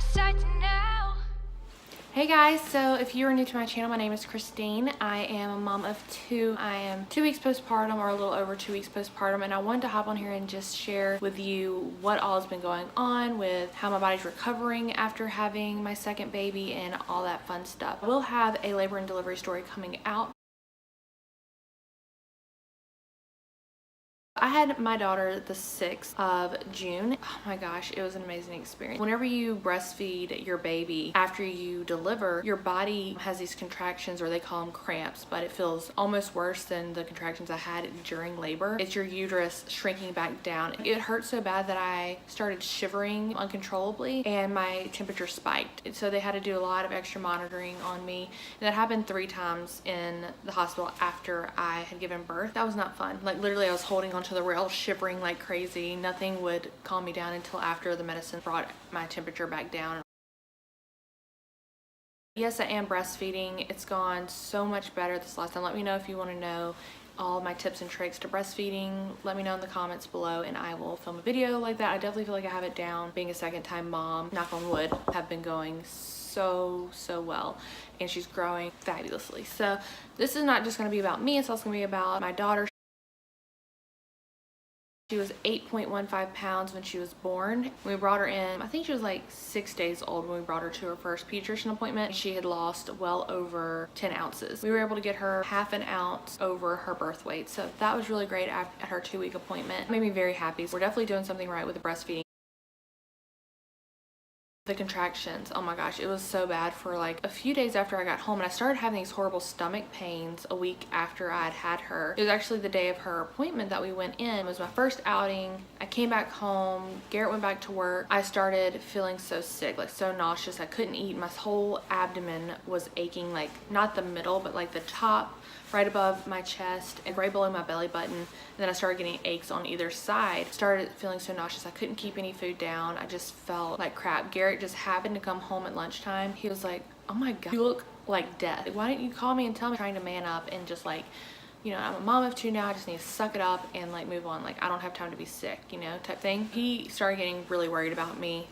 decide to know. Hey guys, so if you are new to my channel, my name is Christine. I am a mom of two. I am 2 weeks postpartum, or a little over 2 weeks postpartum, and I wanted to hop on here and just share with you what all has been going on with how my body's recovering after having my second baby and all that fun stuff. We'll have a labor and delivery story coming out. I had my daughter the 6th of June. Oh my gosh, it was an amazing experience. Whenever you breastfeed your baby after you deliver, your body has these contractions, or they call them cramps, but it feels almost worse than the contractions I had during labor. It's your uterus shrinking back down. It hurt so bad that I started shivering uncontrollably and my temperature spiked. So they had to do a lot of extra monitoring on me. And that happened 3 times in the hospital after I had given birth. That was not fun. Like literally I was holding onto the rail, shivering like crazy. Nothing would calm me down until after the medicine brought my temperature back down. Yes, I am breastfeeding. It's gone so much better this last time. Let me know if you want to know all my tips and tricks to breastfeeding. Let me know in the comments below and I will film a video like that. I definitely feel like I have it down. Being a second-time mom, knock on wood, have been going so well, and she's growing fabulously. So this is not just going to be about me, it's also going to be about my daughter. She was 8.15 pounds when she was born. We brought her in, I think she was like 6 days old when we brought her to her first pediatrician appointment. She had lost well over 10 ounces. We were able to get her half an ounce over her birth weight. So that was really great at her 2-week appointment. It made me very happy. So we're definitely doing something right with the breastfeeding. The contractions, oh my gosh, it was so bad for like a few days after I got home, and I started having these horrible stomach pains a week after I'd had her. It was actually the day of her appointment that we went in. It was my first outing. I came back home, Garrett went back to work. I started feeling so sick, like so nauseous. I couldn't eat. My whole abdomen was aching, like not the middle, but like the top, right above my chest and right below my belly button. And then I started getting aches on either side. Started feeling so nauseous. I couldn't keep any food down. I just felt like crap. Garrett just happened to come home at lunchtime. He was like, oh my God, you look like death. Like, why didn't you call me and tell me? Trying to man up and just like, you know, I'm a mom of 2 now. I just need to suck it up and like move on. Like I don't have time to be sick, you know, type thing. He started getting really worried about me.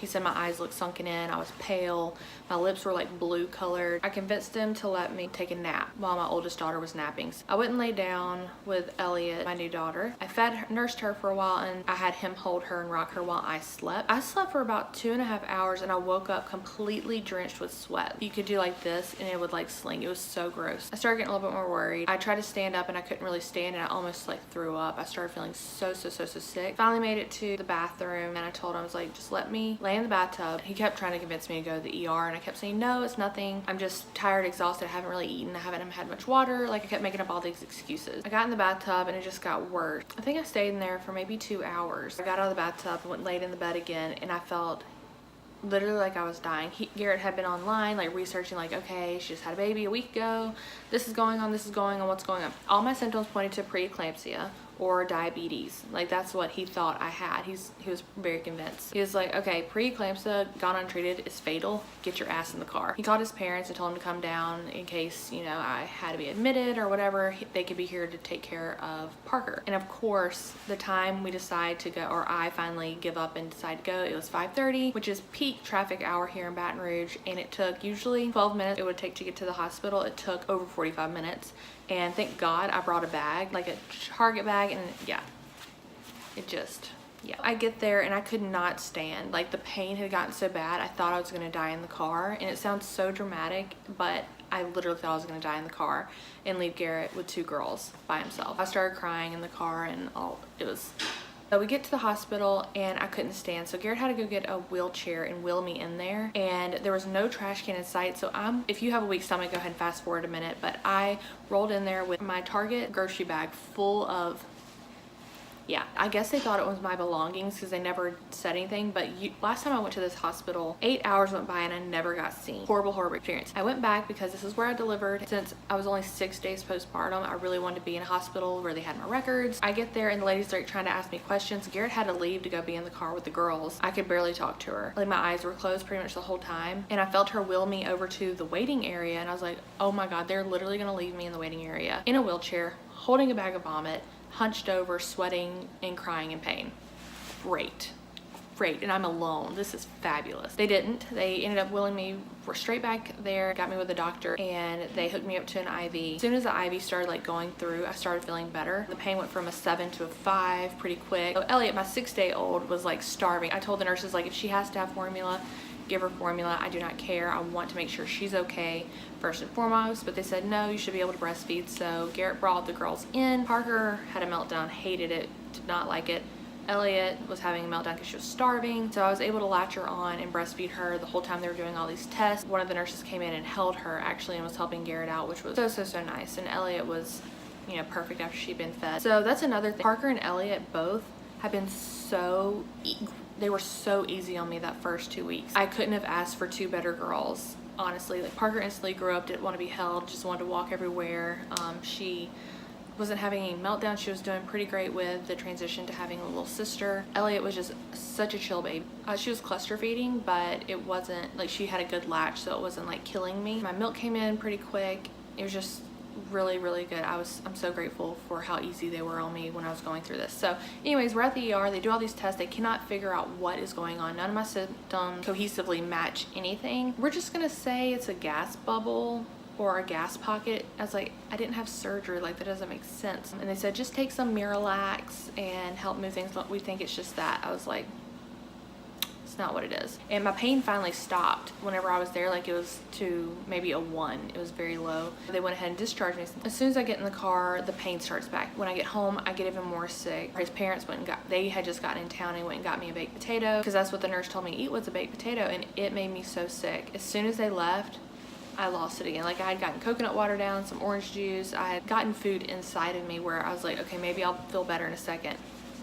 He said my eyes looked sunken in. I was pale. My lips were like blue colored. I convinced him to let me take a nap while my oldest daughter was napping. I went and lay down with Elliot, my new daughter. I nursed her for a while, and I had him hold her and rock her while I slept. I slept for about 2.5 hours, and I woke up completely drenched with sweat. You could do like this and it would like sling. It was so gross. I started getting a little bit more worried. I tried to stand up and I couldn't really stand, and I almost like threw up. I started feeling so sick. Finally made it to the bathroom, and I told him, I was like, just let me lay in the bathtub. He kept trying to convince me to go to the ER, and I kept saying, no, it's nothing. I'm just tired, exhausted. I haven't really eaten. I haven't had much water. Like I kept making up all these excuses. I got in the bathtub and it just got worse. I think I stayed in there for maybe 2 hours. I got out of the bathtub and went laid in the bed again, and I felt literally like I was dying. Garrett had been online like researching, like, okay, she just had a baby a week ago, this is going on, what's going on. All my symptoms pointed to preeclampsia or diabetes. Like that's what he thought I had. He was very convinced. He was like, okay, preeclampsia gone untreated is fatal, get your ass in the car. He called his parents and told them to come down in case, you know, I had to be admitted or whatever. They could be here to take care of Parker. And of course, the time we decide to go, or I finally give up and decide to go, it was 5:30, which is peak traffic hour here in Baton Rouge, and it took usually 12 minutes it would take to get to the hospital. It took over 45 minutes. And thank God I brought a bag, like a Target bag, and yeah. I get there and I could not stand. Like the pain had gotten so bad, I thought I was gonna die in the car. And it sounds so dramatic, but I literally thought I was gonna die in the car and leave Garrett with 2 girls by himself. I started crying in the car, and so we get to the hospital and I couldn't stand. So Garrett had to go get a wheelchair and wheel me in there, and there was no trash can in sight. So if you have a weak stomach, go ahead and fast forward a minute. But I rolled in there with my Target grocery bag full of, yeah, I guess they thought it was my belongings because they never said anything. But last time I went to this hospital, 8 hours went by and I never got seen. Horrible experience. I went back because this is where I delivered. Since I was only 6 days postpartum, I really wanted to be in a hospital where they had my records. I get there and the ladies are trying to ask me questions. Garrett had to leave to go be in the car with the girls. I could barely talk to her. Like my eyes were closed pretty much the whole time. And I felt her wheel me over to the waiting area, and I was like, oh my God, they're literally gonna leave me in the waiting area in a wheelchair, holding a bag of vomit, hunched over, sweating and crying in pain. Great. great, and I'm alone. This is fabulous. They didn't. They ended up wheeling me straight back there, got me with the doctor, and they hooked me up to an IV. As soon as the IV started like going through, I started feeling better. The pain went from a 7 to a 5 pretty quick. So Elliot, my 6-day-old, was like starving. I told the nurses, like, if she has to have formula, give her formula. I do not care. I want to make sure she's okay first and foremost. But they said, no, you should be able to breastfeed. So Garrett brought the girls in. Parker had a meltdown, hated it, did not like it. Elliot was having a meltdown because she was starving. So I was able to latch her on and breastfeed her the whole time they were doing all these tests. One of the nurses came in and held her actually and was helping Garrett out, which was so nice. And Elliot was, you know, perfect after she'd been fed. So that's another thing. Parker and Elliot both have been they were so easy on me that first 2 weeks. I couldn't have asked for 2 better girls, honestly. Like, Parker instantly grew up, didn't want to be held, just wanted to walk everywhere. She wasn't having any meltdowns. She was doing pretty great with the transition to having a little sister. Elliot was just such a chill baby. She was cluster feeding, but it wasn't like, she had a good latch, so it wasn't like killing me. My milk came in pretty quick. It was just really good. I'm so grateful for how easy they were on me when I was going through this. So anyways, we're at the ER. They do all these tests. They cannot figure out what is going on. None of my symptoms cohesively match anything. We're just gonna say it's a gas bubble or a gas pocket. I was like, I didn't have surgery, like that doesn't make sense. And they said just take some Miralax and help move things. We think it's just that. I was like, it's not what it is. And my pain finally stopped whenever I was there. Like, it was to maybe a 1. It was very low. They went ahead and discharged me. As soon as I get in the car, the pain starts back. When I get home, I get even more sick. His parents went and they had just gotten in town and went and got me a baked potato, because that's what the nurse told me to eat, was a baked potato, and it made me so sick. As soon as they left, I lost it again. Like, I had gotten coconut water down, some orange juice. I had gotten food inside of me where I was like, okay, maybe I'll feel better in a second.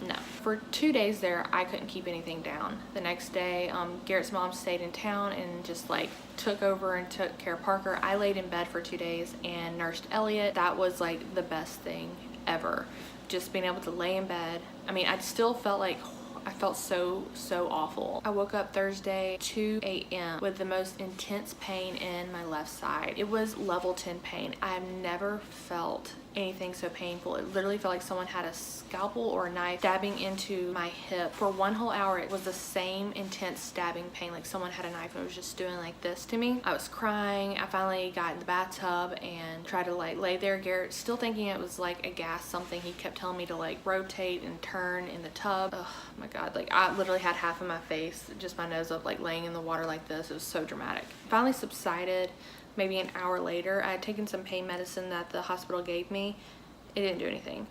No. For 2 days there, I couldn't keep anything down. The next day, Garrett's mom stayed in town and just like took over and took care of Parker. I laid in bed for 2 days and nursed Elliot. That was like the best thing ever. Just being able to lay in bed. I mean, I still felt like, I felt so awful. I woke up Thursday 2 a.m. with the most intense pain in my left side. It was level 10 pain. I have never felt anything so painful. It literally felt like someone had a scalpel or a knife stabbing into my hip. For 1 whole hour, it was the same intense stabbing pain, like someone had a knife and was just doing like this to me. I was crying. I finally got in the bathtub and tried to like lay there. Garrett, still thinking it was like a gas something, he kept telling me to like rotate and turn in the tub. Oh my god, like I literally had half of my face, just my nose up, like laying in the water like this. It was so dramatic. Finally subsided. Maybe an hour later, I had taken some pain medicine that the hospital gave me. It didn't do anything.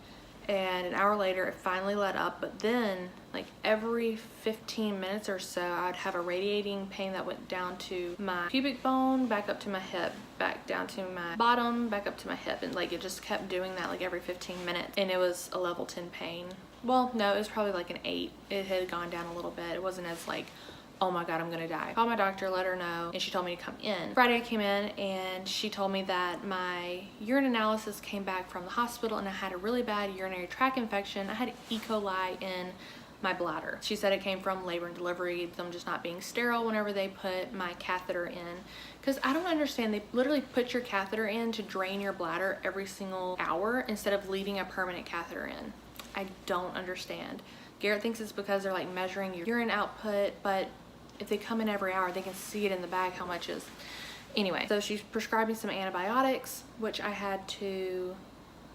And an hour later, it finally let up. But then, like every 15 minutes or so, I would have a radiating pain that went down to my pubic bone, back up to my hip, back down to my bottom, back up to my hip. And like, it just kept doing that like every 15 minutes. And it was a level 10 pain. Well, no, it was probably like an 8. It had gone down a little bit. It wasn't as like, oh my god, I'm gonna die. Called my doctor, let her know, and she told me to come in. Friday I came in and she told me that my urine analysis came back from the hospital and I had a really bad urinary tract infection. I had E. coli in my bladder. She said it came from labor and delivery, them just not being sterile whenever they put my catheter in. Because I don't understand, they literally put your catheter in to drain your bladder every single hour instead of leaving a permanent catheter in. I don't understand. Garrett thinks it's because they're like measuring your urine output, but if they come in every hour, they can see it in the bag how much is. Anyway, so she's prescribed me some antibiotics, which I had to,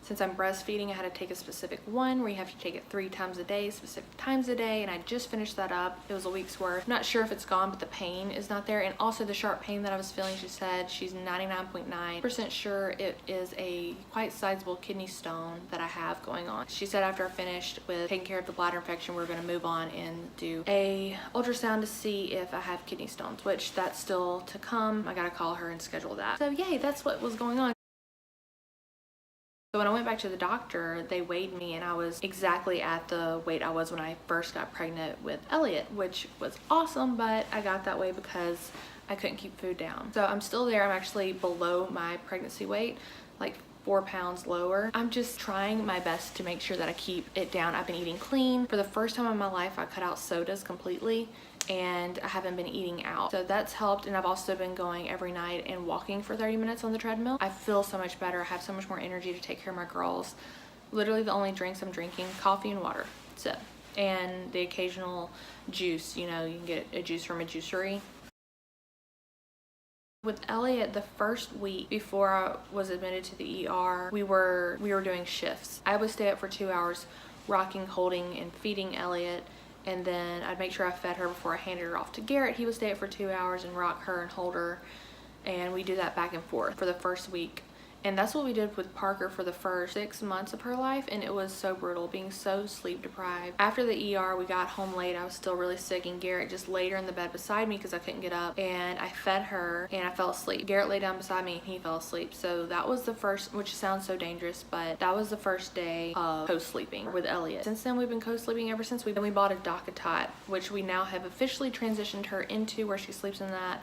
since I'm breastfeeding, I had to take a specific one where you have to take it 3 times a day, specific times a day, and I just finished that up. It was a week's worth. I'm not sure if it's gone, but the pain is not there. And also the sharp pain that I was feeling, she said she's 99.9% sure it is a quite sizable kidney stone that I have going on. She said after I finished with taking care of the bladder infection, we're gonna move on and do a ultrasound to see if I have kidney stones, which that's still to come. I gotta call her and schedule that. So yay, that's what was going on. So when I went back to the doctor, they weighed me and I was exactly at the weight I was when I first got pregnant with Elliot, which was awesome, but I got that way because I couldn't keep food down. So I'm still there. I'm actually below my pregnancy weight, like 4 pounds lower. I'm just trying my best to make sure that I keep it down. I've been eating clean. For the first time in my life, I cut out sodas completely and I haven't been eating out. So that's helped, and I've also been going every night and walking for 30 minutes on the treadmill. I feel so much better. I have so much more energy to take care of my girls. Literally the only drinks I'm drinking, coffee and water. That's it. and the occasional juice. You know, you can get a juice from a juicery. With Elliot, the first week before I was admitted to the ER, we were doing shifts. I would stay up for 2 hours rocking, holding, and feeding Elliot, and then I'd make sure I fed her before I handed her off to Garrett. He would stay up for 2 hours and rock her and hold her, and we do that back and forth for the first week. And that's what we did with Parker for the first 6 months of her life, and it was so brutal, being so sleep deprived. After the ER, we got home late. I was still really sick, and Garrett just laid her in the bed beside me because I couldn't get up, and I fed her and I fell asleep. Garrett lay down beside me and he fell asleep. So that was the first, which sounds so dangerous, but that was the first day of co-sleeping with Elliot. Since then, we've been co-sleeping ever since. We bought a DockATot, which we now have officially transitioned her into, where she sleeps in that.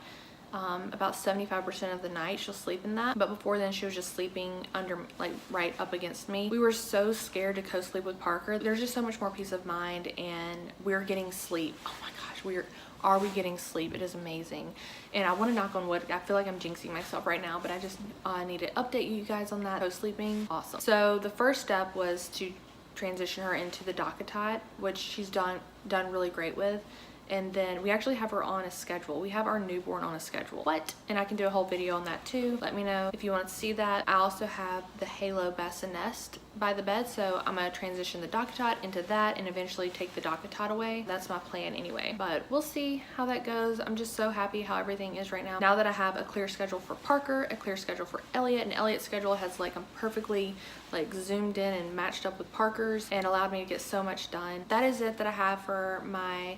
About 75% of the night she'll sleep in that, but before then she was just sleeping under, like, right up against me. We were so scared to co-sleep with Parker. There's just so much more peace of mind, and we're getting sleep. Oh my gosh, are we getting sleep? It is amazing. And I want to knock on wood. I feel like I'm jinxing myself right now, but I just need to update you guys on that. Co-sleeping, awesome. So the first step was to transition her into the DockATot, which she's done really great with. And then we actually have her on a schedule. We have our newborn on a schedule. What? And I can do a whole video on that too. Let me know if you want to see that. I also have the Halo Bassinet by the bed, so I'm gonna transition the DockATot into that and eventually take the DockATot away. That's my plan anyway, but we'll see how that goes. I'm just so happy how everything is right now. Now that I have a clear schedule for Parker, a clear schedule for Elliot, and Elliot's schedule has, like, I'm perfectly, like, zoomed in and matched up with Parker's and allowed me to get so much done. That is it that I have for my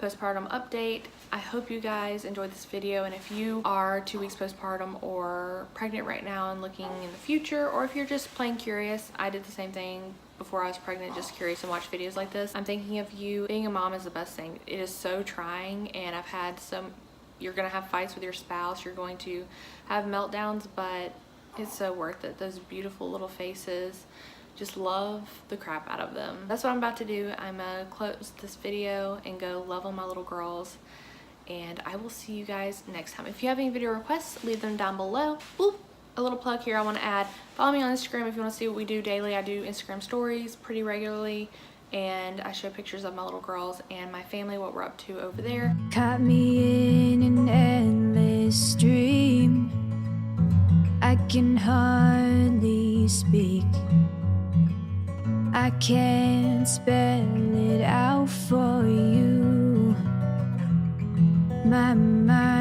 postpartum update. I hope you guys enjoyed this video, and if you are 2 weeks postpartum or pregnant right now and looking in the future, or if you're just plain curious, I did the same thing before I was pregnant, just curious and watch videos like this. I'm thinking of you. Being a mom is the best thing. It is so trying, and I've had you're gonna have fights with your spouse, you're going to have meltdowns, but it's so worth it. Those beautiful little faces, just love the crap out of them. That's what I'm about to do. I'm gonna close this video and go love on my little girls, and I will see you guys next time. If you have any video requests, leave them down below. Boop. A little plug here I want to add. Follow me on Instagram if you want to see what we do daily. I do Instagram stories pretty regularly, and I show pictures of my little girls and my family, what we're up to over there. Caught me in an endless dream. I can hardly speak. I can't spell it out for you. My mind